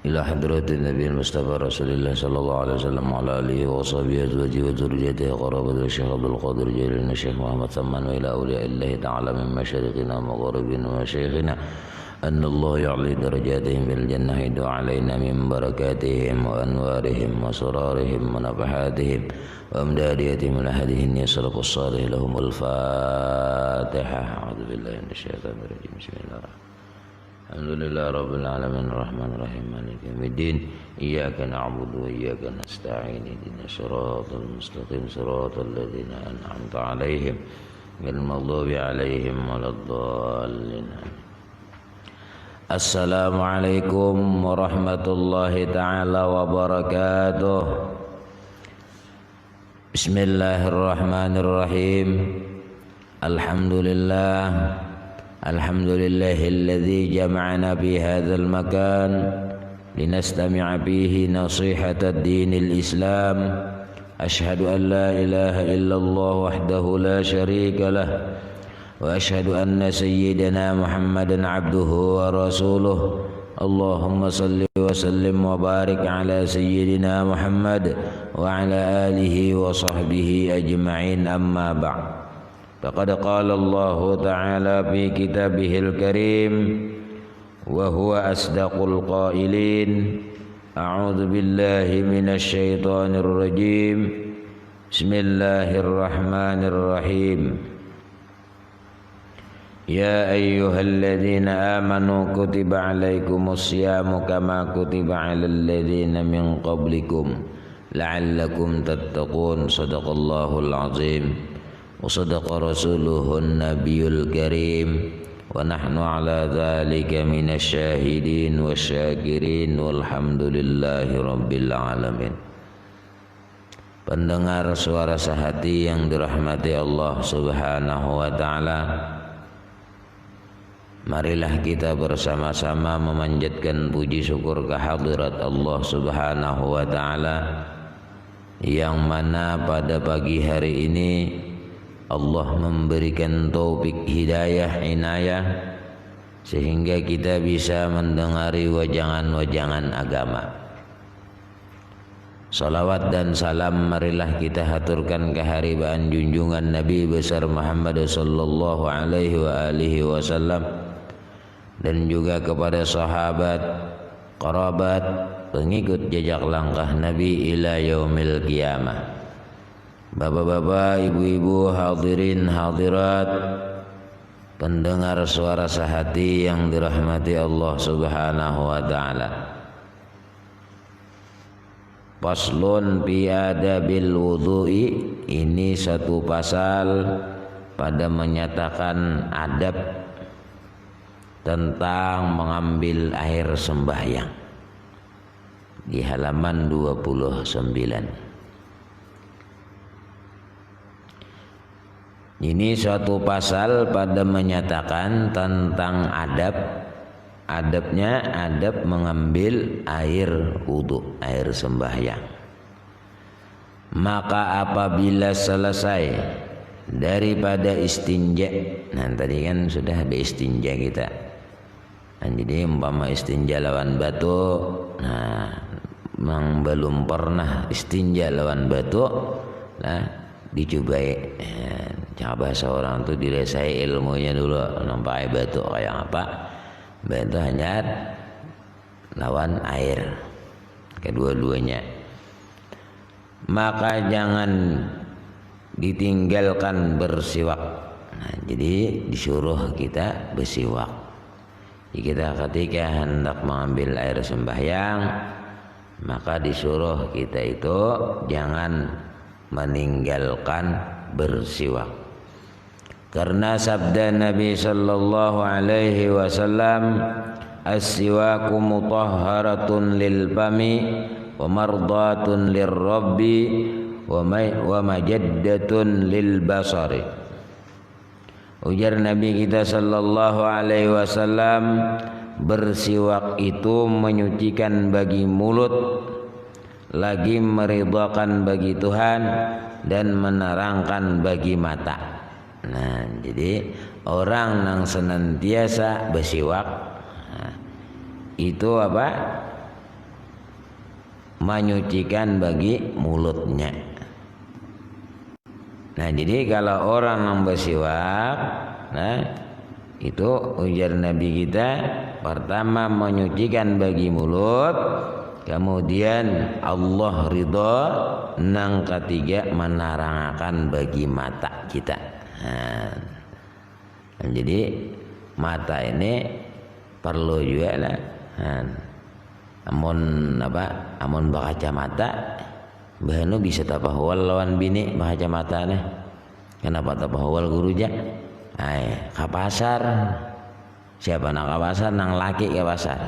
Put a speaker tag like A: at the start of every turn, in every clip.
A: إلى حضرة النبي المصطفى رسول الله صلى الله عليه وسلم وعلى آله وصحبه أزواجه وذريته قرابة الشيخ عبد القادر جليل الشيخ محمد ثمان وإلى أولياء الله تعالى من مشارقنا ومغاربنا وشيخنا أن الله يعلي درجاتهم في الجنة يدعو علينا من بركاتهم وأنوارهم وسرارهم ونفحاتهم وأمداديتهم ولهديهم يسلك الصالح لهم الفاتحة. أعوذ بالله من الشيطان الرجيم. بسم الله الرحمن الرحيم. الحمد لله رب العالمين الرحمن الرحيم مالك يوم الدين إياك نعبد وإياك نستعين اهدنا الصراط المستقيم صراط الذين أنعمت عليهم غير المغضوب عليهم ولا الضالين. Assalamualaikum warahmatullahi ta'ala wabarakatuh. Bismillahirrahmanirrahim. Alhamdulillah alladzi jama'ana fi hadzal makan linastami'a fihi nasihatad dinil Islam. Asyhadu an la ilaha illallah wahdahu la syarika lah wa asyhadu anna sayyidana Muhammadan abduhu wa rasuluh. Allahumma salli wa sallim wa barik ala sayyidina Muhammad wa ala alihi wa sahbihi ajma'in, amma ba'd. Faqad qala Allah ta'ala fi kitabihil karim wa huwa asdaqul qailin. A'udzu billahi minasy syaithanir rajim. Bismillahirrahmanirrahim. Ya ayyuhalladzina amanu kutiba alaikumus syamu kama kutiba alal ladzina min qablikum la'allakum tattaqun. Shadaqallahul azim wa sadaqa rasuluhun nabiyul karim wa nahnu ala dzalika minasy syahidin wasyakirin walhamdulillahi rabbil alamin. Pendengar suara sehati yang dirahmati Allah Subhanahu wa taala, marilah kita bersama-sama memanjatkan puji syukur kehadirat Allah Subhanahu wa taala yang mana pada pagi hari ini Allah memberikan taufik hidayah inayah sehingga kita bisa mendengari wajangan-wajangan agama. Salawat dan salam marilah kita haturkan keharibaan junjungan Nabi besar Muhammad sallallahu alaihi wa alihi wasallam dan juga kepada sahabat, kerabat, pengikut jejak langkah Nabi ila yaumil qiyamah. Bapak-bapak, ibu-ibu, hadirin hadirat, pendengar suara sehati yang dirahmati Allah Subhanahu wa taala. Faslun fi adabil wudu'i, ini satu pasal pada menyatakan adab tentang mengambil air sembahyang di halaman 29. Ini suatu pasal pada menyatakan tentang adabnya adab mengambil air wudu, air sembahyang. Maka apabila selesai daripada istinja, nah tadi kan sudah ada istinja kita. Nah, jadi umpama istinja lawan batu, nah memang belum pernah istinja lawan batu, nah dicobai. Jangan bahasa orang tuh dilesai ilmunya dulu, nampak batu kayak apa. Batu hanya lawan air, kedua-duanya. Maka jangan ditinggalkan bersiwak. Nah, jadi disuruh kita bersiwak. Kita ketika hendak mengambil air sembahyang, maka disuruh kita itu jangan meninggalkan bersiwak. Karena sabda Nabi sallallahu alaihi wasallam, as-siwaku mutahharatun lil fami wa mardatun lirrabbi wa majaddatun lil basari. Ujar Nabi kita sallallahu alaihi wasallam, bersiwak itu menyucikan bagi mulut, lagi meridhakan bagi Tuhan dan menerangkan bagi mata. Nah, jadi orang yang senantiasa bersiwak, nah, itu apa? menyucikan bagi mulutnya. Nah, jadi kalau orang yang bersiwak, nah itu ujar Nabi kita, pertama menyucikan bagi mulut, kemudian Allah ridho, nang ketiga menarangakan bagi mata kita. Nah, jadi mata ini perlu juga lah. Amun baca mata, bahanu bisa tapahwal lawan bini baca mata nih. Kenapa tapahwal guruja? Ke pasar. Siapa nak ke pasar? Nang laki ke pasar.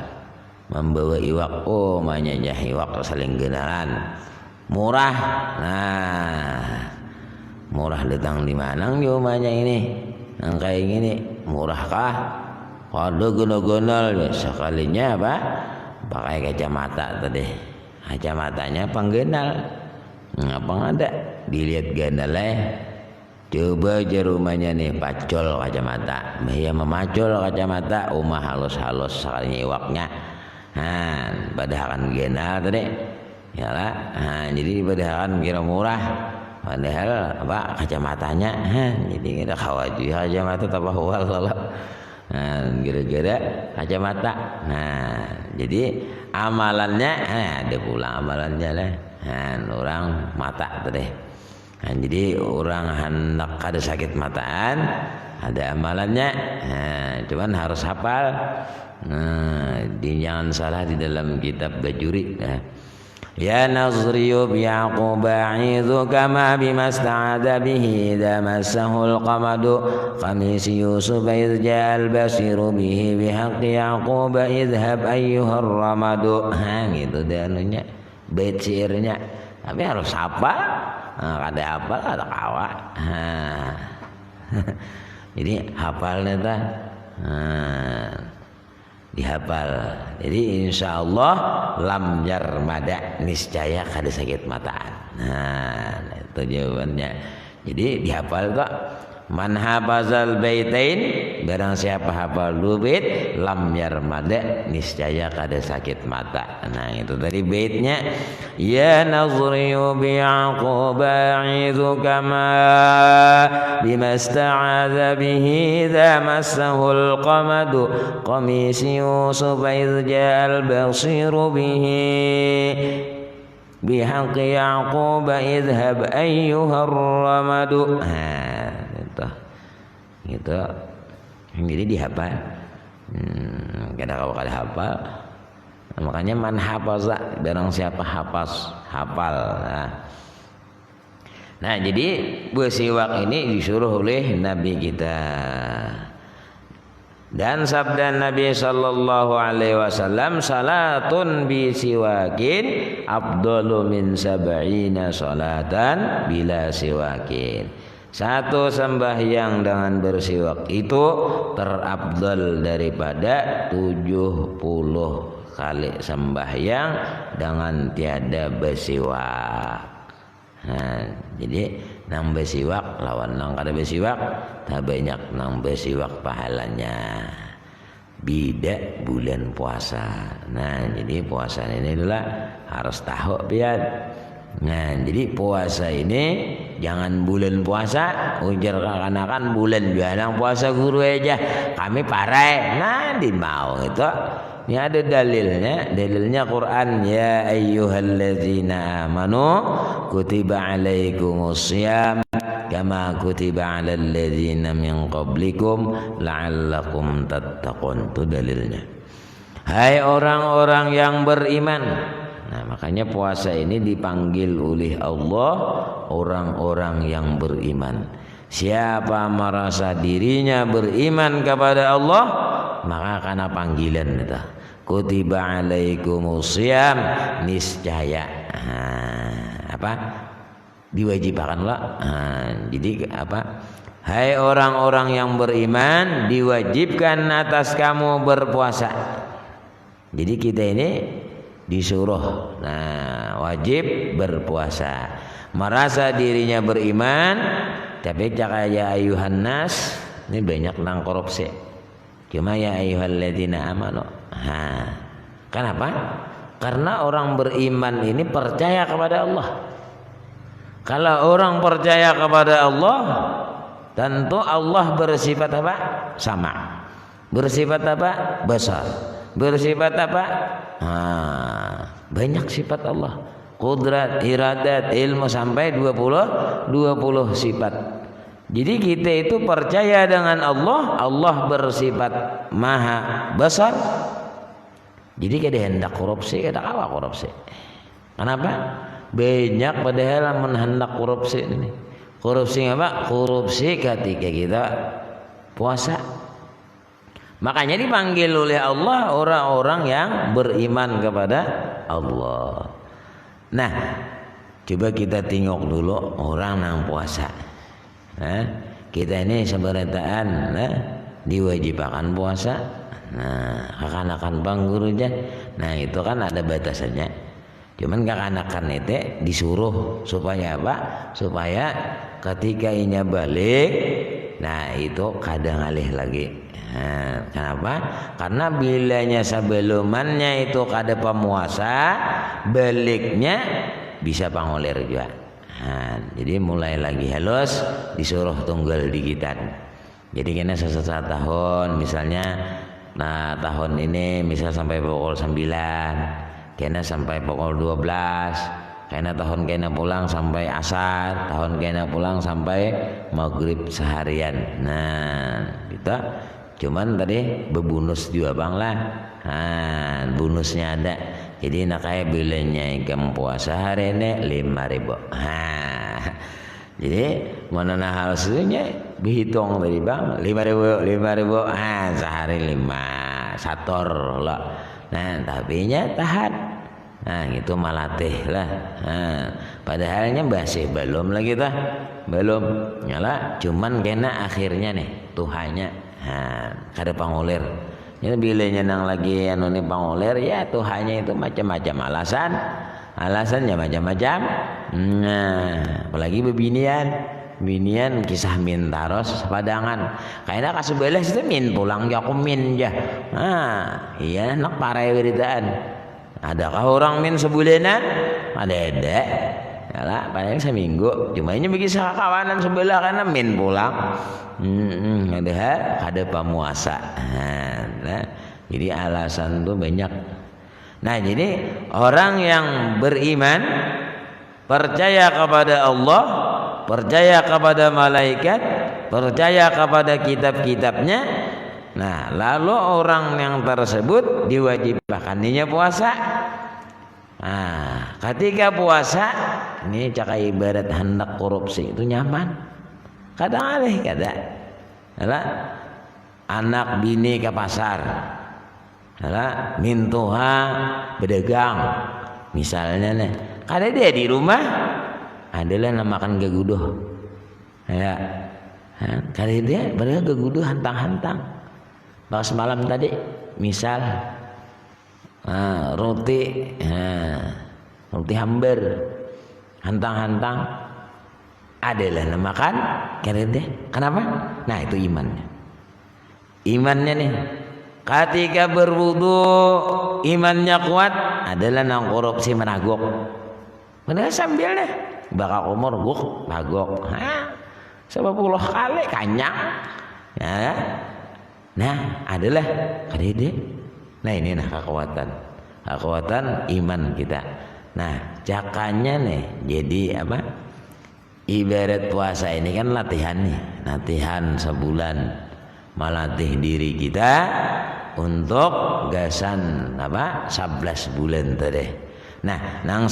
A: Membawa iwak. Oh, manyanya iwak saling genalan. Murah. Nah, murah datang di Manang yo manya ini. Nang kayak gini, murahkah? Kalau gonol-gonol sekalinya apa? Pakai kacamata tadi. Kacamatanya penggenal. Ngapa ada? Dilihat ganalnya. Coba aja rumahnya nih pacol kacamata. Bahaya memacol kacamata. Umah halus-halus sekalinya iwaknya. Padahal genal tadi. Yalah. Jadi padahal kira murah. Padahal kacamatanya. Jadi kita khawatir kacamata tambah wal lah. Gara-gara kacamata. Jadi amalannya ada pula amalannya lah. Orang mata tadi. Jadi orang hendak ada sakit mataan, ada amalannya. Cuman harus hafal. Jangan salah di dalam kitab Bajuri. Ya Nazriyu bi'aquba a'idhu kama bimasta'adha bihi idha massahul qamadu qamisi Yusuf idh ja'al basiru bihi bihaqqi Yaquba idhab ayyuhar ramadu. Gitu deh anunya, bait syairnya. Tapi harus hafal. Kada hafal kada kawa. Jadi hafalnya tah dihafal. Jadi insya Allah lam yarmada, niscaya kada sakit mataan. Itu jawabannya. Jadi dihafal kok. Man hafazal baitain, barang siapa hafal 2 bait, lam yarmada, niscaya kada sakit mata. Itu tadi baitnya. Ya Nazriyu bi'aquba a'idhu kama bimasta'adha bihi idha massahul qamadu qamisi Yusuf idh ja'al basiru bihi bihaqqi Yaquba idhab ayyuhar ramadu. Gitu. Jadi dihafal. Kalau kada hafal, makanya man hafaza, barang siapa hafal. Nah, jadi bersiwak ini disuruh oleh Nabi kita. Dan sabda Nabi sallallahu alaihi wasallam, salatun bi siwakin afdalu min sab'ina salatan bila siwakin. Satu sembahyang dengan bersiwak itu terabdal daripada 70 kali sembahyang dengan tiada bersiwak. Jadi nang bersiwak lawan nang kada bersiwak, tak banyak nang bersiwak pahalanya. Beda bulan puasa. Jadi puasa ini adalah harus tahu biar. Jadi puasa ini jangan bulan puasa ujar kanak-kanak bulan biasa puasa guru aja kami parai. Di mau itu. Ini ada dalilnya Quran. Ya ayyuhalladzina amanu kutiba alaikumussyam kama kutiba alal ladzina min qablikum la'allakum tattaqun. Itu dalilnya. Hai orang-orang yang beriman. Makanya puasa ini dipanggil oleh Allah orang-orang yang beriman. Siapa merasa dirinya beriman kepada Allah, maka karena panggilan itu kutiba alaikumussyam, niscaya diwajibkanlah. Jadi hai orang-orang yang beriman, diwajibkan atas kamu berpuasa. Jadi kita ini disuruh wajib berpuasa. Merasa dirinya beriman, tapi cakaya ayuhan nas, ini banyak nang korupsi. Cuma ya ayyuhalladzina amanu. Kenapa? Karena orang beriman ini percaya kepada Allah. Kalau orang percaya kepada Allah, tentu Allah bersifat apa? Sama. Bersifat apa? Besar. Bersifat apa? Banyak sifat Allah. Qudrat, iradat, ilmu sampai 20 sifat. Jadi kita itu percaya dengan Allah. Allah bersifat maha besar. Jadi kada hendak korupsi, kada kawa korupsi. Kenapa? Banyak padahal hendak korupsi ini. Korupsi apa? Korupsi ketika kita puasa. Makanya dipanggil oleh Allah orang-orang yang beriman kepada Allah. Nah, coba kita tengok dulu orang yang puasa. Kita ini seberataan diwajibkan puasa. Nah, kekanakan panggurunya. Nah, itu kan ada batasannya. Cuman kekanakan itu disuruh supaya apa? Supaya ketika inya balik, nah itu kadang alih lagi. Nah, kenapa? Karena bilanya sebelumnya itu kada pemuasa, baliknya bisa pangoler juga. Nah, jadi mulai lagi halus disuruh tunggal dikitan. Jadi kena sesat tahun misalnya. Nah, tahun ini misal sampai pukul 9, kena sampai pukul 12, kena tahun kena pulang sampai asar, tahun kena pulang sampai maghrib seharian. Nah, kita cuman tadi bebonus juga bang lah. Nah, bonusnya ada. Jadi nak kayak bilanya ikan puasa hari ini 5.000. Jadi mana hal sebenarnya dihitung tadi bang 5.000 sehari 5 sator lah. Nah tapi nya tahan. Nah itu malatih lah. Padahalnya masih belum lagi tah belum nyala. Cuman kena akhirnya nih Tuhannya kada pangulir. Jadi bilanya nang lagi anu nih pangulir ya Tuhannya itu macam-macam alasannya macam-macam. Nah, apalagi bebinian kisah min taros sepadangan. Kayaknya kasubelah itu min pulang ya aku min ya. Iya nak parai beritaan. Adakah orang min sebulanan? Ada. Yalah, paling seminggu. Cuma ini bagi kawanan sebelah karena min pulang. Ada pemuasa. Nah, jadi alasan tuh banyak. Nah jadi orang yang beriman percaya kepada Allah, percaya kepada malaikat, percaya kepada kitab-kitabnya. Nah lalu orang yang tersebut diwajibkan puasa. Nah ketika puasa ini cakai ibarat hendak korupsi itu nyaman. Kadang alih kada. Anak bini ke pasar. Mintuha berdagang misalnya nih kada dia di rumah adalah namakan gaguduh ya kada dia berdagang gaguduh hantang-hantang pas malam tadi misal roti hambar hantang-hantang adalah namakan kada dia. Kenapa? Nah itu imannya nih. Ketika berwudu imannya kuat adalah nang korupsi menagok. Bener sambil deh bakal umur guk bagok. 10 kali kanyang. Ya. Nah, adalah kadede. Nah, ini kekuatan iman kita. Nah, jakanya nih jadi apa? Ibarat puasa ini kan latihan nih, latihan sebulan melatih diri kita untuk gasan apa 11 bulan tadi. Nah, nang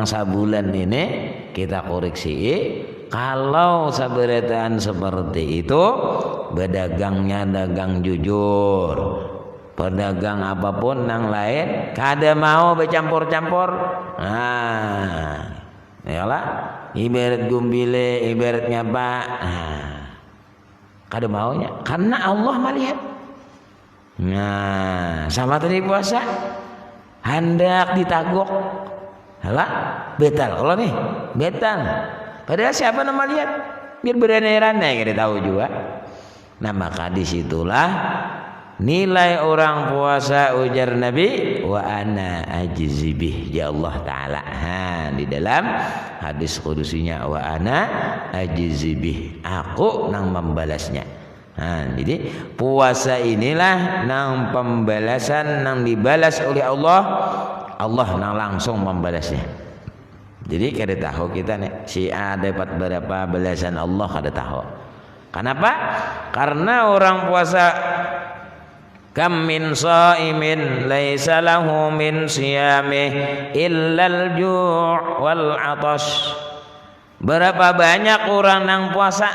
A: sabulan ini kita koreksi kalau sabarataan seperti itu bedagangnya dagang jujur. Pedagang apapun nang lain kada mau bercampur-campur. Nah, yalah ibarat gumbile, ibarat ngapa. Kada maunya karena Allah melihat. Nah, sama tadi puasa hendak ditagok. Halah, betal kalau nih, betal. Padahal siapa nama lihat? Biar beranai-ranai kita tahu juga. Nah, maka disitulah nilai orang puasa ujar Nabi wa ana ajzi bih ya Allah taala. Di dalam hadis kudusinya wa ana ajzi bih, aku nang membalasnya. Jadi puasa inilah nang pembalasan nang dibalas oleh Allah. Allah nang langsung membalasnya. Jadi kada tahu kita nih si A dapat berapa balasan Allah kada tahu. Kenapa? Karena orang puasa kam min shaimin laisa lahu min siyamih illal ju' wal 'atash. Berapa banyak orang nang puasa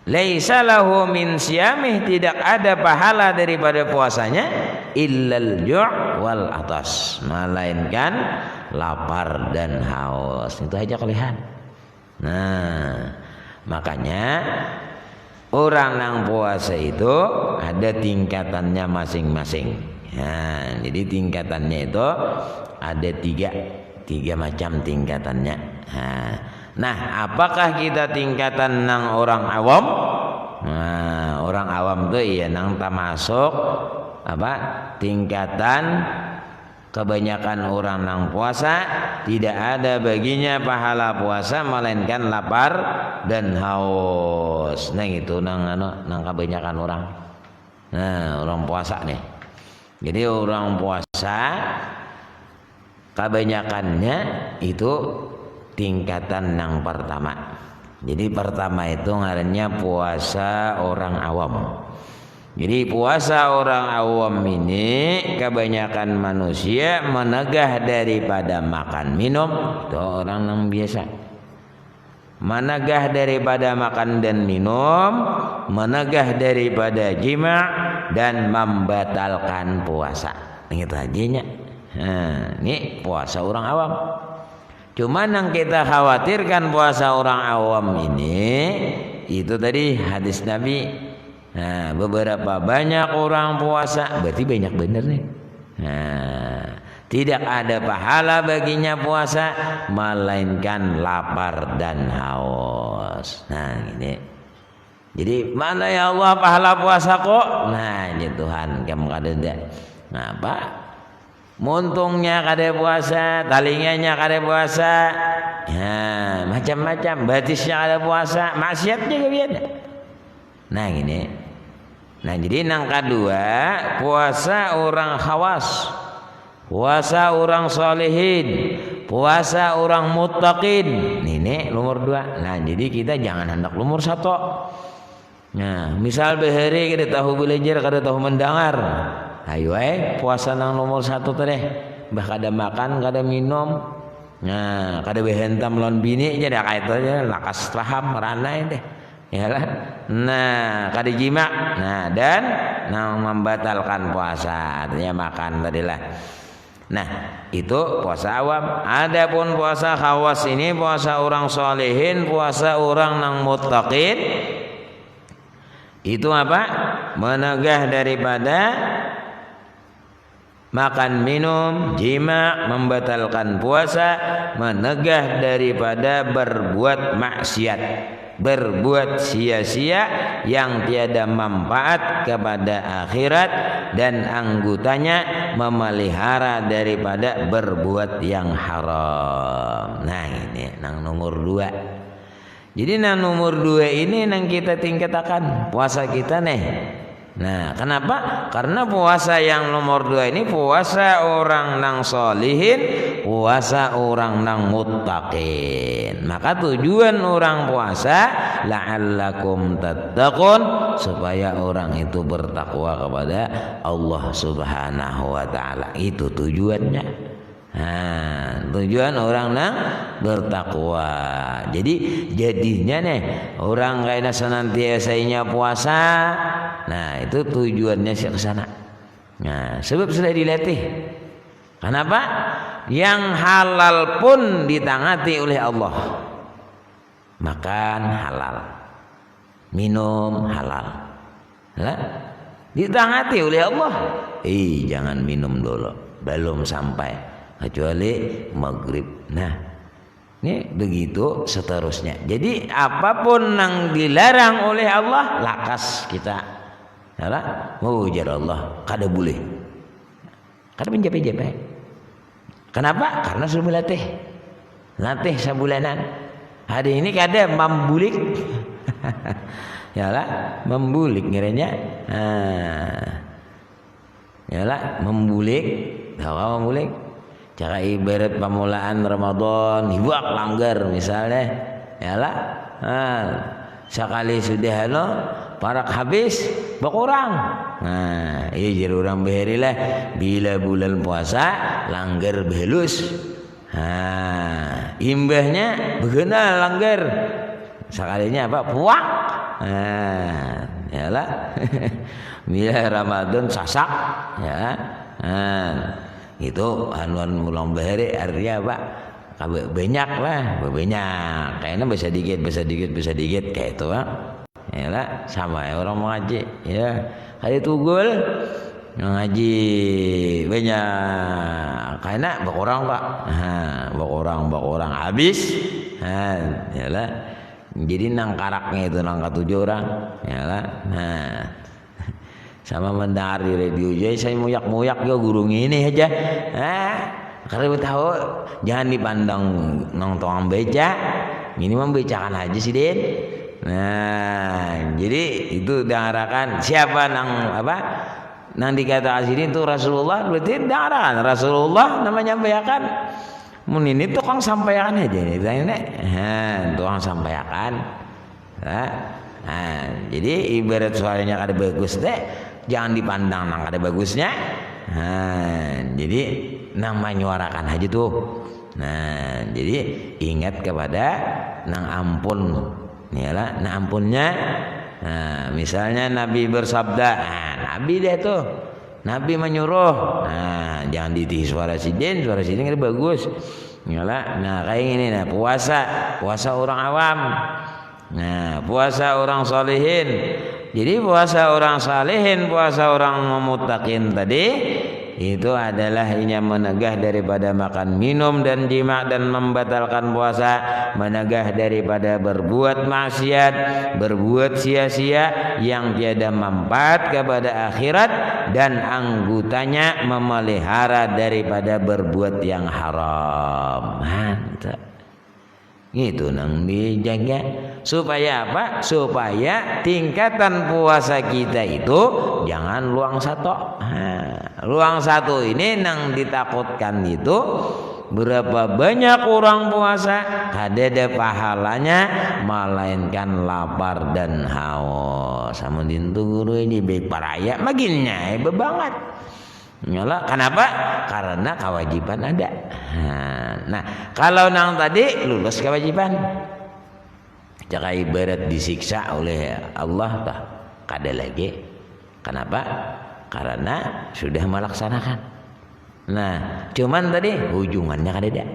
A: laisa lahu min siyamih, tidak ada pahala daripada puasanya illal ju' wal 'atash, melainkan lapar dan haus. Itu aja kalian. Nah, makanya orang yang puasa itu ada tingkatannya masing-masing. Jadi tingkatannya itu ada tiga macam tingkatannya. Nah, apakah kita tingkatan nang orang awam? Nah, orang awam tuh iya nang termasuk apa? Tingkatan kebanyakan orang nang puasa tidak ada baginya pahala puasa melainkan lapar dan haus. Nah itu nang kebanyakan orang. Nah, orang puasa nih. Jadi orang puasa kebanyakannya itu tingkatan yang pertama. Jadi pertama itu ngarannya puasa orang awam. Jadi puasa orang awam ini kebanyakan manusia menegah daripada makan minum. Itu orang yang biasa. Menegah daripada makan dan minum, menegah daripada jima dan membatalkan puasa. Ini tajinya. Ini puasa orang awam. Cuman yang kita khawatirkan puasa orang awam ini itu tadi hadis Nabi. Nah, beberapa banyak orang puasa berarti banyak bener nih. Tidak ada pahala baginya puasa melainkan lapar dan haus. Nah, ini. Jadi mana ya Allah pahala puasa kok? Nah, ya Tuhan kamu kada ada. Ngapa? Muntungnya kada puasa, talinganya kada puasa. Macam-macam, batisnya kada puasa, maksiat juga biasa. Nah, ini. Nah, jadi yang kedua puasa orang khawas, puasa orang solehin, puasa orang muttaqin. Ini nomor 2. Nah, jadi kita jangan hendak nomor 1. Nah, misal behari kita tahu belajar, kada tahu mendengar. Ayo puasa nang nomor 1 teh. Bah kada makan, kada minum. Nah, kada behentam lawan bini aja dah kayak aja lakas paham ranai deh. Ya lah. Nah, kada jima. Nah, dan nang membatalkan puasa, artinya makan tadilah. Nah, itu puasa awam. Adapun puasa khawas ini puasa orang solehin, puasa orang nang muttaqin. Itu apa? Menegah daripada makan minum, jima, membatalkan puasa, menegah daripada berbuat maksiat, berbuat sia-sia yang tiada manfaat kepada akhirat, dan anggotanya memelihara daripada berbuat yang haram. Nah, ini nang nomor 2. Jadi nang nomor 2 ini nang kita tingkatkan puasa kita nih. Nah, kenapa? Karena puasa yang nomor 2 ini puasa orang nang solihin, puasa orang nang muttaqin. Maka tujuan orang puasa la'allakum tattaqun, supaya orang itu bertakwa kepada Allah Subhanahu wa taala. Itu tujuannya. Nah, tujuan orang nang bertakwa. Jadi jadinya nih orang kayaknya senantiasanya puasa. Nah, itu tujuannya ke sana. Nah, sebab sudah dilatih. Kenapa? Yang halal pun ditangati oleh Allah. Makan halal, minum halal. Nah, ditangati oleh Allah. Jangan minum dulu, belum sampai. Kecuali maghrib. Nah, ini begitu seterusnya. Jadi apapun yang dilarang oleh Allah lakas kita Salah, ujar Allah, kada boleh. Kada menjape-jape. Kenapa? Karena sudah latih sabulanan. Hari ini kada membulik. Yalah, membulik ngiranya. Yalah, membulik. Tahu membulik? Cara ibarat pemulaan Ramadan, hibuak langgar misalnya. Yalah, sekali sudah parak habis berkurang. Nah, iya jadi orang beherilah bila bulan puasa langgar behalus. Imbahnya begena langgar. Sekalinya apa? Puak. Yalah. Bila Ramadan sasak, ya. Itu anuan mulang beheri artinya apa? Banyak lah, banyak. Kayaknya bisa dikit kayak itu, ya sama ya orang mengaji, ya. Kali tugul ngaji banyak, karena berkurang Pak, berkurang habis, ya lah. Jadi nang karaknya itu nang 7 orang, ya lah. Sama mendengar di radio aja saya muyak ya guru ini aja. Karena tahu jangan dipandang nang tukang beca, minimal becakan aja sih Den. Nah, jadi itu diarahkan siapa nang nang dikatakan sini itu Rasulullah, berarti diarahkan Rasulullah namanya sampaikan. Mun ini tukang sampaikan aja nih, tukang sampaikan. Jadi ibarat suaranya kada bagus deh, jangan dipandang nang kada bagusnya. Jadi nang menyuarakan aja tuh. Nah, jadi ingat kepada nang ampun. Yalah, nang ampunnya. Nah, misalnya Nabi bersabda, Nabi deh tuh. Nabi menyuruh, jangan ditih suara sidin kada bagus. Yalah, nah kayak ini nah puasa orang awam. Nah, puasa orang salihin. Jadi puasa orang salihin, puasa orang muttaqin tadi itu adalah yang menegah daripada makan minum dan jima dan membatalkan puasa, menegah daripada berbuat maksiat, berbuat sia-sia yang tiada manfaat kepada akhirat, dan anggotanya memelihara daripada berbuat yang haram. Itu nang dijaga supaya apa? Supaya tingkatan puasa kita itu jangan luang satu. Luang satu ini nang ditakutkan itu berapa banyak orang puasa kada pahalanya, melainkan lapar dan haus. Sama dintu guru ini baik paraya maginnya bebanget. Nyala, kenapa? Karena kewajiban ada. Nah, kalau nang tadi lulus kewajiban, jika ibarat disiksa oleh Allah tak kada lagi. Kenapa? Karena sudah melaksanakan. Nah, cuman tadi ujungannya kada ada.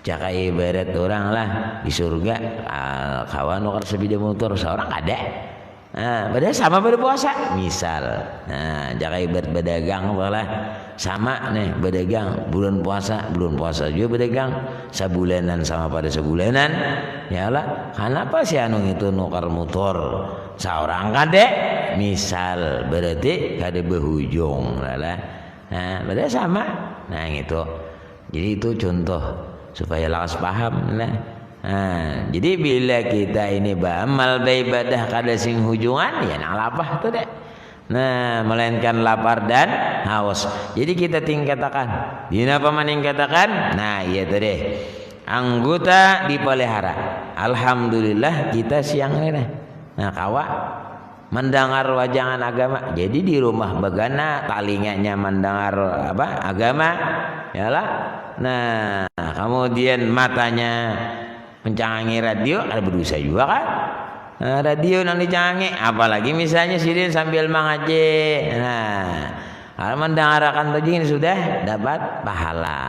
A: Jika ibarat orang lah di surga, kawan nukar sepeda motor seorang ada. Padahal sama pada puasa misal. Jika ibarat berdagang apalah sama nih berdagang bulan puasa juga berdagang sebulanan sama pada sebulanan. Ya lah, kenapa si anu itu nukar motor seorang kade misal berarti kade berhujung lah. Padahal sama. Nah gitu. Jadi itu contoh supaya lakas paham lah. Jadi bila kita ini beramal beribadah kada sing hujungan ya nang lapah tu deh. Nah, melainkan lapar dan haus. Jadi kita tingkatakan. Dina apa meningkatakan? Nah, iya tu deh. Anggota dipelihara. Alhamdulillah kita siang ini. Nah, kawa mendengar wajangan agama. Jadi di rumah begana talinganya mendengar agama. Yalah. Nah, kemudian matanya mencangangi radio, ada berdosa juga kan? Radio yang dicangangi, apalagi misalnya sidin sambil mengaji. Nah, kalau mendengarkan tadi sudah dapat pahala.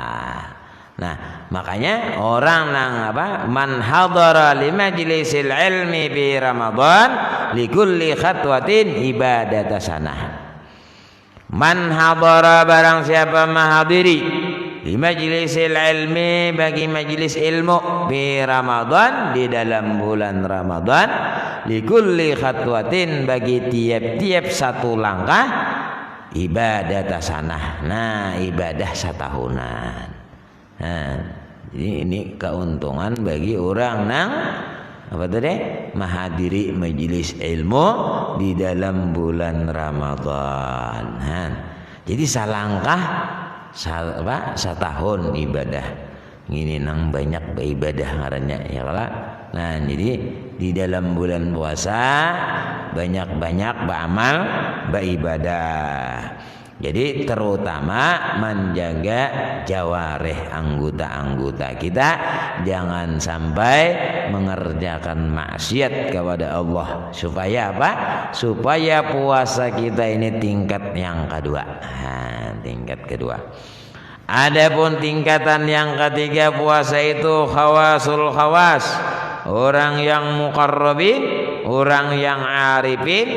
A: Nah, makanya orang nang man hadara li majlisil ilmi fi Ramadan li kulli khatwatin ibadat sanah. Man hadara barang siapa menghadiri di majlisil ilmi, bagi majlis ilmu, di Ramadan, di dalam bulan Ramadan, likulli khatwatin, bagi tiap-tiap satu langkah, ibadah tasanah. Nah, ibadah satahunan. Nah, jadi ini keuntungan bagi orang nang apa tadi menghadiri majelis ilmu di dalam bulan Ramadan. Nah, jadi salangkah setahun ibadah ini nang banyak beribadah ngarannya ya kala. Nah, jadi di dalam bulan puasa banyak-banyak beramal beribadah. Jadi terutama menjaga jawarih anggota-anggota kita jangan sampai mengerjakan maksiat kepada Allah. Supaya apa? Supaya puasa kita ini tingkat yang kedua. Tingkat kedua. Adapun tingkatan yang ketiga puasa itu khawasul khawas. Orang yang muqarrabin, orang yang arifin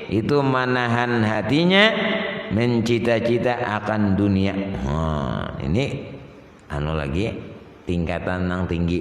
A: itu menahan hatinya mencita-cita akan dunia. Ini lagi tingkatan yang tinggi.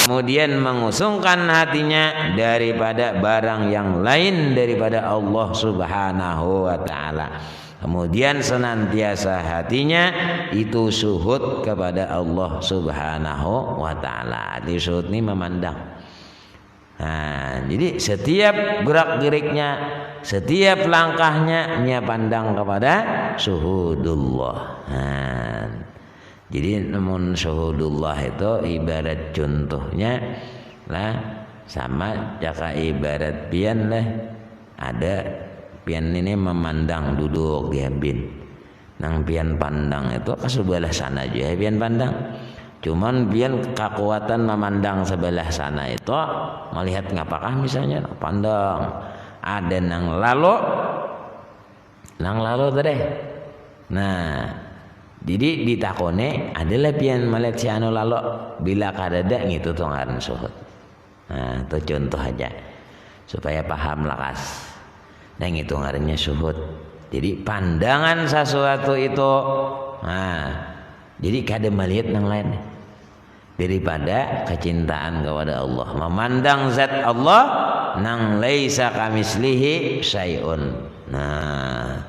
A: Kemudian mengusungkan hatinya daripada barang yang lain daripada Allah Subhanahu wa ta'ala. Kemudian senantiasa hatinya itu suhud kepada Allah Subhanahu wa ta'ala. Di suhud ini memandang. Nah, jadi setiap gerak-geriknya, setiap langkahnya dia pandang kepada suhudullah. Nah, jadi namun syuhudullah itu ibarat contohnya lah sama jaka ibarat pian lah, ada pian ini memandang duduk di bin, nang pian pandang itu ke sebelah sana aja pian pandang, cuman pian kekuatan memandang sebelah sana itu melihat ngapakah misalnya pandang ada nang lalu tadi. Nah, jadi ditakone adalah pian melihat si anu lalu bila kadada gitu tuh ngaran suhud. Nah, itu contoh aja supaya paham lakas. Nah, itu ngarannya suhud. Jadi pandangan sesuatu itu, nah, jadi kada melihat yang lain daripada kecintaan kepada Allah. Memandang zat Allah nang laisa kamislihi syai'un. Nah,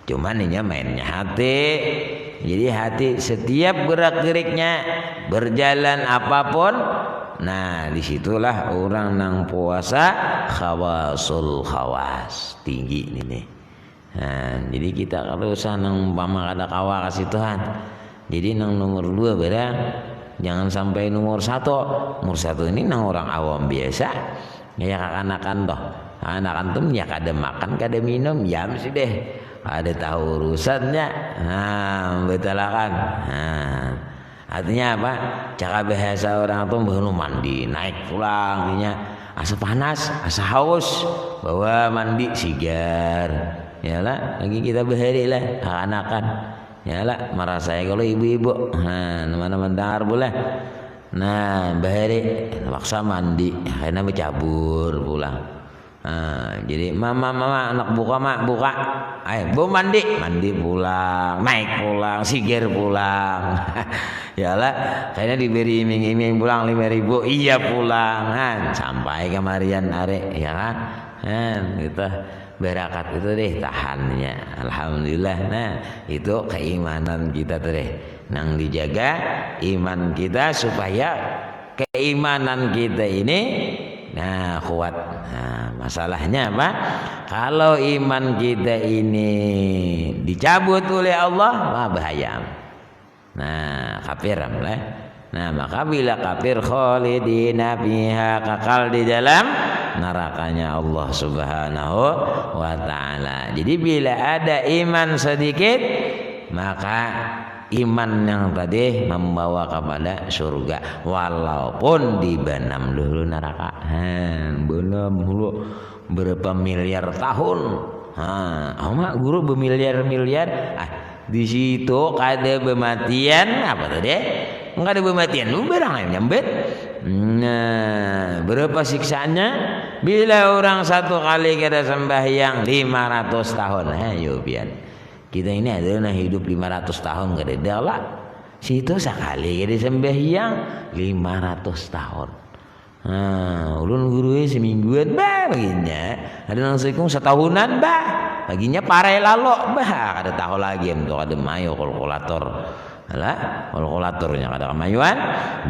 A: cuman ini mainnya hati. Jadi hati setiap gerak-geriknya berjalan apapun, nah disitulah orang nang puasa khawasul khawas tinggi ini. Nah, jadi kita kalau usah nang umpama ada kawa kasih Tuhan. Jadi nang nomor 2 barang jangan sampai nomor 1. Nomor 1 ini nang orang awam biasa. Ya anak-anak toh. Anak antum ya kada makan kada minum ya mesti deh. Ada tahu urusannya, nah betalakan. Nah, artinya apa? Cara bahasa orang tuh baru mandi, naik pulang, nya asa panas, asa haus, bawa mandi sigar. Yalah, lagi kita bahari lah, anak-anak. Yalah, marah saya kalau ibu-ibu. Nah, teman-teman dengar boleh. Nah, bahari maksa mandi, karena bercabur pulang. Jadi mama anak buka buka, ayo bu mandi pulang, naik pulang, sigir pulang, yalah, kayaknya diberi iming-iming pulang 5.000, iya pulang, sampai kemarian are, ya kan, kita berakat itu deh tahannya, alhamdulillah. Nah itu keimanan kita tuh deh, nang dijaga iman kita supaya keimanan kita ini nah kuat. Nah, masalahnya apa? Kalau iman kita ini dicabut oleh Allah, wah bahaya. Nah, kafir lah. Nah, maka bila kafir khalidina fiha, kekal di dalam nerakanya Allah Subhanahu wa ta'ala. Jadi bila ada iman sedikit, maka iman yang tadi membawa kepada surga walaupun dibenam dulu neraka. Belum dulu berapa miliar tahun. Mak guru bermiliar-miliar. Di situ kada bematian apa tadi? Enggak ada bematian, lu barang nyambet. Nah, berapa siksaannya? Bila orang satu kali kada sembahyang 500 tahun. Ayo pian. Kita ini adalah hidup 500 tahun kada ada lah. Situ sekali kada sembahyang 500 tahun. Ulun guru semingguan baginya. Ada nang sekung setahunan baginya parai lalok kada tahu lagi untuk ada mayo kalkulator. Alah, kalkulatornya kada kemayuan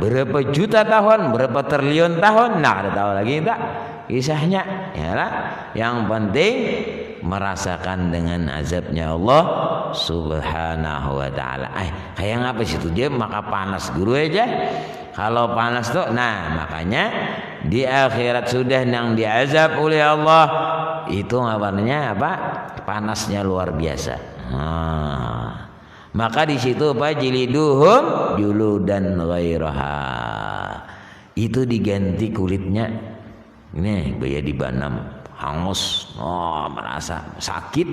A: berapa juta tahun, berapa triliun tahun, kada tahu lagi tak kisahnya. Yalah, yang penting merasakan dengan azabnya Allah Subhanahu wa taala. Kayak ngapa situ dia maka panas guru aja. Kalau panas tuh, makanya di akhirat sudah yang diazab oleh Allah itu ngabarnya apa? Panasnya luar biasa. Maka di situ jiliduhum juludan ghairaha. Itu diganti kulitnya. Ini baya dibanam, hangus, merasa sakit.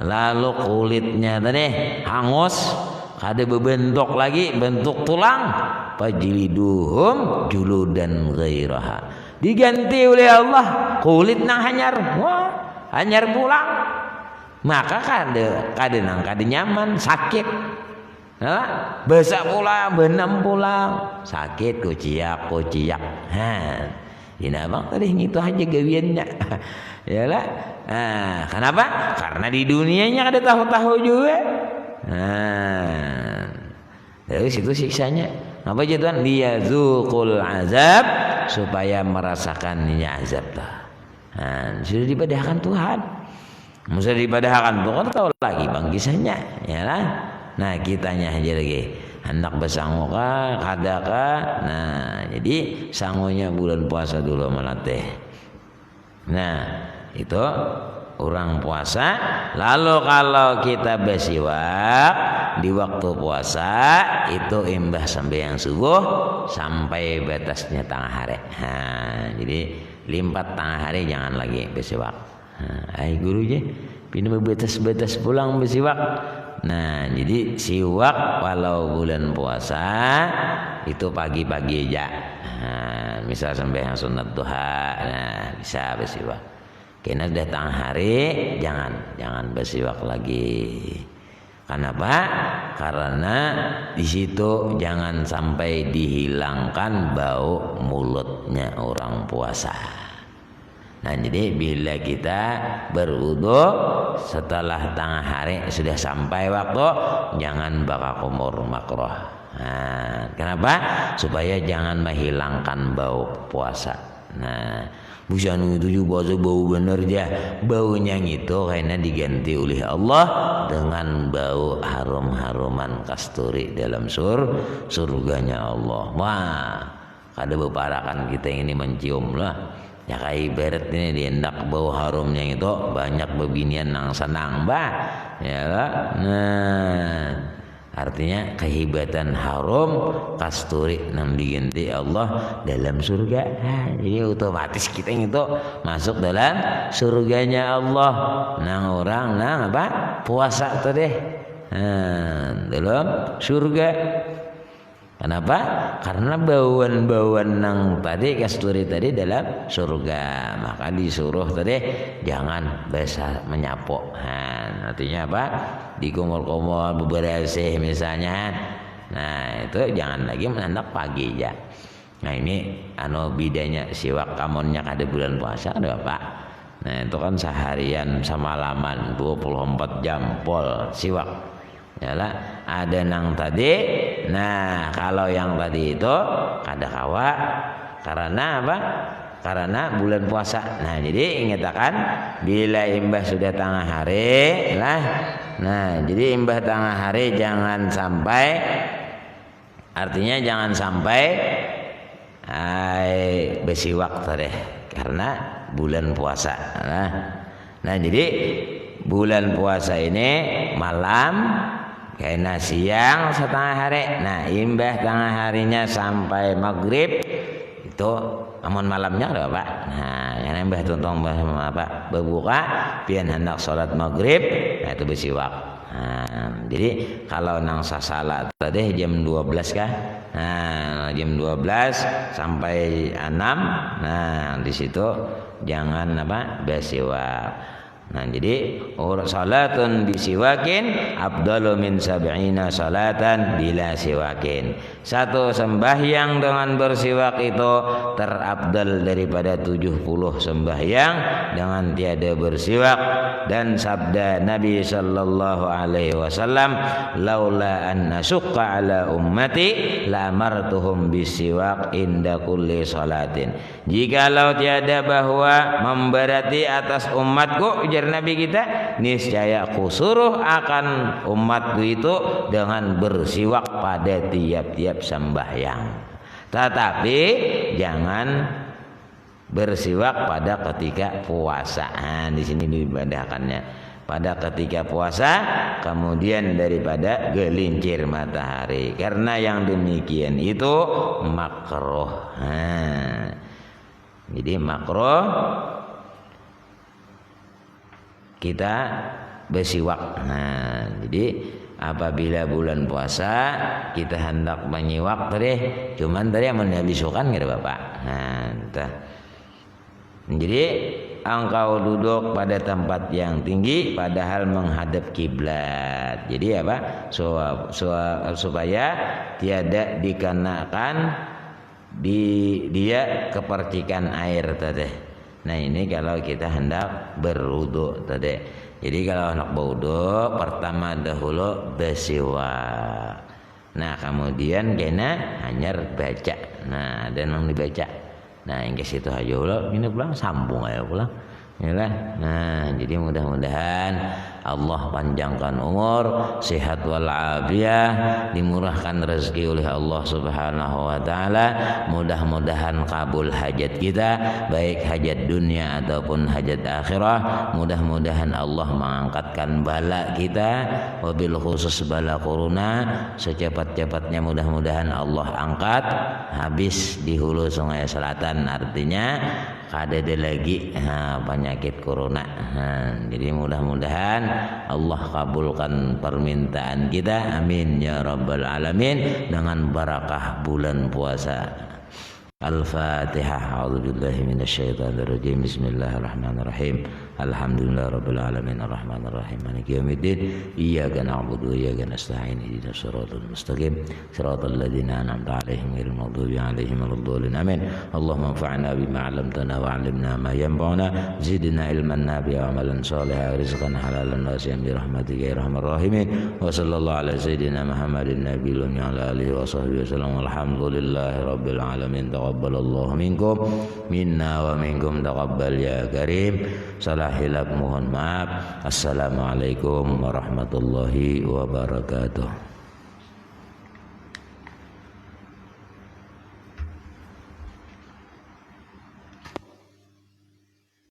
A: Lalu kulitnya tadi hangus, kada berbentuk lagi, bentuk tulang. Fajliduhum juludan ghairaha. Diganti oleh Allah kulit nang hanyar. Hanyar pulang. Maka kada nyaman, sakit. Besak pula, benam pulang, sakit kuciak. Ini abang tadi itu aja gawiannya. Yalah. Kenapa? Karena di dunianya kada tahu-tahu juga. Terus itu siksanya. Apa aja Tuhan? Liyazuqul azab, supaya merasakannya azab lah. Sudah dipadahkan Tuhan. Masa dipadahkan Tuhan tahu lagi bang kisahnya, ya lah. Nah kitanya aja lagi hendak bersangu kah, kada kah. Nah jadi sangunya bulan puasa dulu melatih. Nah itu orang puasa. Lalu kalau kita bersiwak di waktu puasa itu imbah sampai yang subuh sampai batasnya tengah hari. Jadi limpat tengah hari jangan lagi bersiwak. Guru je pindah batas-batas pulang bersiwak. Nah jadi siwak walau bulan puasa itu pagi-pagi aja. Misal sampai yang sunat duha, bisa bersiwak. Karena sudah tengah hari jangan bersiwak lagi. Kenapa? Karena di situ jangan sampai dihilangkan bau mulutnya orang puasa. Nah jadi bila kita berwudu setelah tengah hari sudah sampai waktu, jangan baka kumur makruh. Kenapa? Supaya jangan menghilangkan bau puasa. Bukan itu juga bau bener ya. Baunya itu karena diganti oleh Allah dengan bau harum-haruman kasturi dalam surganya Allah. Kada beparakan kita ini mencium lah. Ya kayak ibarat ini diendak bau harumnya itu banyak bebinian nang senang ya lah. Artinya kehebatan harum kasturi nang diganti Allah dalam surga. Jadi otomatis kita itu masuk dalam surganya Allah. Nang orang puasa tuh deh. Dalam surga. Kenapa? Karena bauan-bauan nang tadi kasturi tadi dalam surga. Maka disuruh tadi jangan basah menyapu. Artinya apa? Dikumur-kumur bebersih misalnya. Nah itu jangan lagi menandak pagi ya. Nah ini bedanya siwak kamonnya kada bulan puasa ada Pak. Nah itu kan seharian semalaman 24 jam pol siwak. Yalah, ada nang tadi. Nah kalau yang tadi itu kada kawa. Karena apa? Karena bulan puasa. Nah jadi ingatakan bila imbah sudah tengah hari lah. Nah jadi imbah tengah hari jangan sampai, artinya jangan sampai bersiwak tadi karena bulan puasa. Nah jadi bulan puasa ini malam Kena siang setengah hari. Nah, imbah tengah harinya sampai maghrib itu amun malamnya ada Pak. Nah, yang imbah tuntung apa berbuka pian hendak salat maghrib, nah itu bersiwak. Nah, jadi kalau nang salat tadi jam 12 kah? Nah, jam 12 sampai 6. Nah, di situ jangan apa bersiwak. Nah, jadi salatun bisiwakin afdalu min sab'ina salatan bila siwakin. Satu sembahyang dengan bersiwak itu terabdal daripada 70 sembahyang dengan tiada bersiwak. Dan sabda Nabi sallallahu alaihi wasallam, laula an nasukka ala ummati la amartuhum bisiwak inda kulli salatin. Jikalau tiada bahwa memberati atas umatku, ujar Nabi kita, niscaya aku suruh akan umatku itu dengan bersiwak pada tiap-tiap sembahyang. Tetapi jangan bersiwak pada ketika puasa. Nah, di sini dibedakannya. Pada ketika puasa, kemudian daripada gelincir matahari. Karena yang demikian itu makruh. Nah, jadi makruh kita bersiwak. Nah, jadi apabila bulan puasa kita hendak menyiwak tadi, cuman tadi yang disukan gitu Bapak. Nah, entah. Jadi engkau duduk pada tempat yang tinggi padahal menghadap kiblat. Jadi apa? Supaya tiada dikenakan dia kepercikan air tadi. Nah, ini kalau kita hendak berwudu tadi. Jadi kalau hendak berwudu pertama dahulu bersiwak. Nah, kemudian kena hanyar baca. Nah, dan yang dibaca. Nah, yang ke situ aja ulah ini pulang sambung aja pulang. Yalah. Nah, jadi mudah-mudahan Allah panjangkan umur, sehat wal afiah, dimurahkan rezeki oleh Allah Subhanahu wa taala. Mudah-mudahan kabul hajat kita, baik hajat dunia ataupun hajat akhirah. Mudah-mudahan Allah mengangkatkan bala kita, wabil khusus bala corona secepat-cepatnya, mudah-mudahan Allah angkat habis di hulu Sungai Selatan, artinya kada ada lagi penyakit corona. Jadi mudah-mudahan Allah kabulkan permintaan kita, amin ya rabbal alamin, dengan barakah bulan puasa. Al-Fatihah. A'udzubillahi minasyaitonir rajim. Bismillahirrahmanirrahim. Alhamdulillahirabbil alamin arrahmanir rahim maliki yaumiddin. Iyyaka na'budu wa iyyaka nasta'in. Ihdinas siratal mustaqim. Siratal ladzina an'amta 'alaihim ghairil maghdubi 'alaihim waladdallin. Amin. Allahumma anfa'na bima 'allamtana wa 'allimna ma yanfa'una. Zidna ilman nafi'a wa 'amalan shalihan, rizqan halalan wasi'an bi rahmatika ya arhamar rahimin. Wa sallallahu ala sayyidina Muhammadin nabiyil ummi wa ala alihi wa sahbihi wasallam. Walhamdulillahi rabbil alamin. Taqabbalallahu minkum minna wa minkum taqabbal ya karim. Salah hilaf mohon maaf. Assalamualaikum warahmatullahi wabarakatuh.